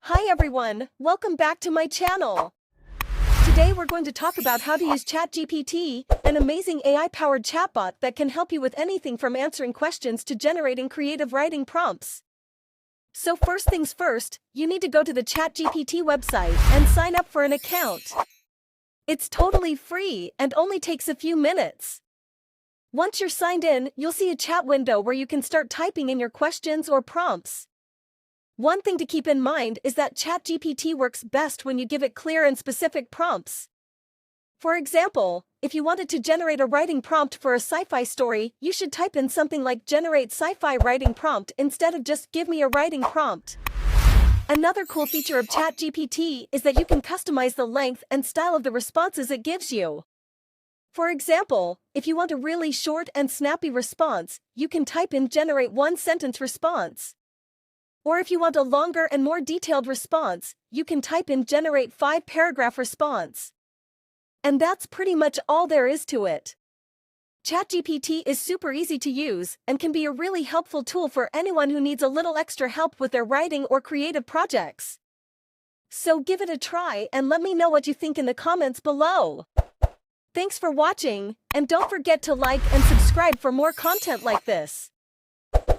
Hi everyone, welcome back to my channel. Today we're going to talk about how to use Chatgpt, an amazing AI-powered chatbot that can help you with anything from answering questions to generating creative writing prompts. So first things first, you need to go to the Chatgpt website and sign up for an account. It's totally free and only takes a few minutes. Once you're signed in, you'll see a chat window where you can start typing in your questions or prompts. One thing to keep in mind is that Chatgpt works best when you give it clear and specific prompts. For example, if you wanted to generate a writing prompt for a sci-fi story, you should type in something like "generate sci-fi writing prompt" instead of just "give me a writing prompt." Another cool feature of Chatgpt is that you can customize the length and style of the responses it gives you. For example, if you want a really short and snappy response, you can type in "generate one-sentence response." Or if you want a longer and more detailed response, you can type in "generate 5-paragraph response." And that's pretty much all there is to it. Chatgpt is super easy to use and can be a really helpful tool for anyone who needs a little extra help with their writing or creative projects. So give it a try and let me know what you think in the comments below. Thanks for watching, and don't forget to like and subscribe for more content like this.